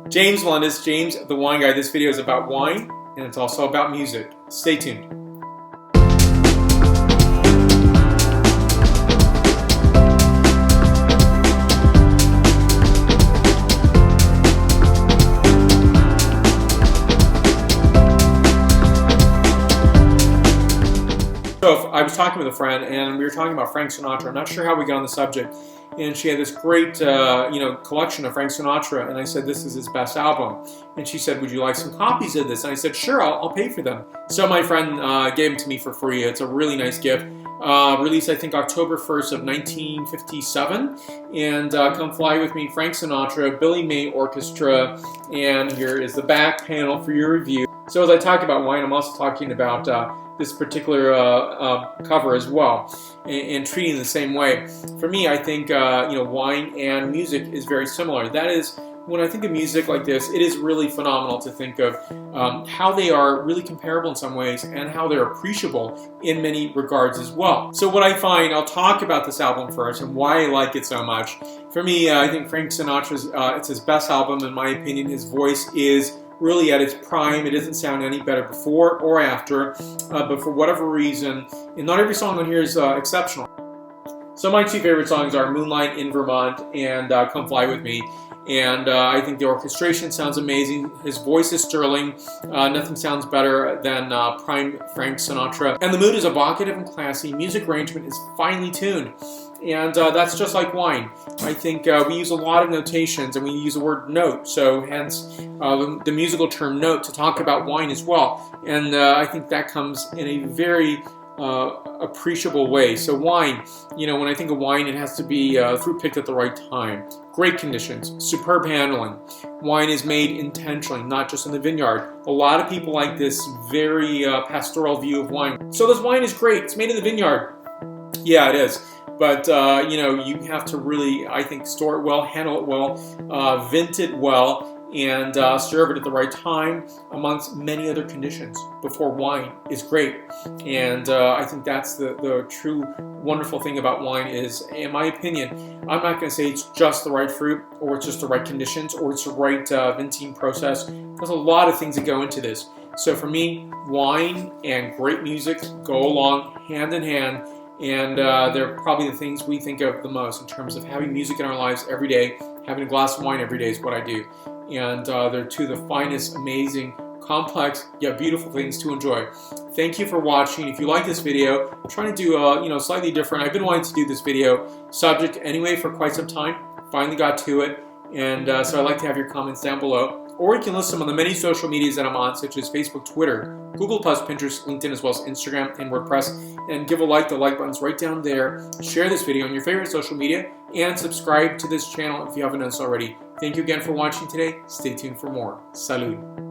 James Lundis, James the Wine Guy. This video is about wine, and it's also about music. Stay tuned. So I was talking with a friend, and we were talking about Frank Sinatra. I'm not sure how we got on the subject, and she had this great, collection of Frank Sinatra, and I said, this is his best album. And she said, would you like some copies of this? And I said, sure, I'll pay for them. So my friend gave them to me for free. It's a really nice gift. Released, I think, October 1st of 1957. And Come Fly With Me, Frank Sinatra, Billy May Orchestra, and here is the back panel for your review. So as I talk about wine, I'm also talking about this particular cover as well, and treating it the same way. For me, I think wine and music is very similar. That is, when I think of music like this, it is really phenomenal to think of how they are really comparable in some ways and how they're appreciable in many regards as well. So what I find, I'll talk about this album first and why I like it so much. For me, I think Frank Sinatra's, it's his best album in my opinion. His voice is really at its prime. It doesn't sound any better before or after, but for whatever reason, and not every song on here is exceptional. So my two favorite songs are Moonlight in Vermont and Come Fly With Me. And I think the orchestration sounds amazing. His voice is sterling. Nothing sounds better than prime Frank Sinatra. And the mood is evocative and classy. Music arrangement is finely tuned. And that's just like wine. I think we use a lot of notations, and we use the word note, so hence the musical term note to talk about wine as well. And I think that comes in a very appreciable way. So wine, when I think of wine, it has to be fruit picked at the right time. Great conditions, superb handling. Wine is made intentionally, not just in the vineyard. A lot of people like this very pastoral view of wine. So this wine is great. It's made in the vineyard. Yeah, it is. But, you have to really, I think, store it well, handle it well, vent it well, and serve it at the right time amongst many other conditions before wine is great. And I think that's the true wonderful thing about wine is, in my opinion, I'm not going to say it's just the right fruit or it's just the right conditions or it's the right venting process. There's a lot of things that go into this. So for me, wine and great music go along hand in hand. And they're probably the things we think of the most in terms of having music in our lives every day. Having a glass of wine every day is what I do. And they're two of the finest, amazing, complex, yet beautiful things to enjoy. Thank you for watching. If you like this video, I'm trying to do slightly different. I've been wanting to do this video subject anyway for quite some time. Finally got to it. And so I'd like to have your comments down below. Or you can list them on the many social medias that I'm on, such as Facebook, Twitter, Google+, Pinterest, LinkedIn, as well as Instagram and WordPress. And give a like. The like button's right down there. Share this video on your favorite social media. And subscribe to this channel if you haven't done so already. Thank you again for watching today. Stay tuned for more. Salud.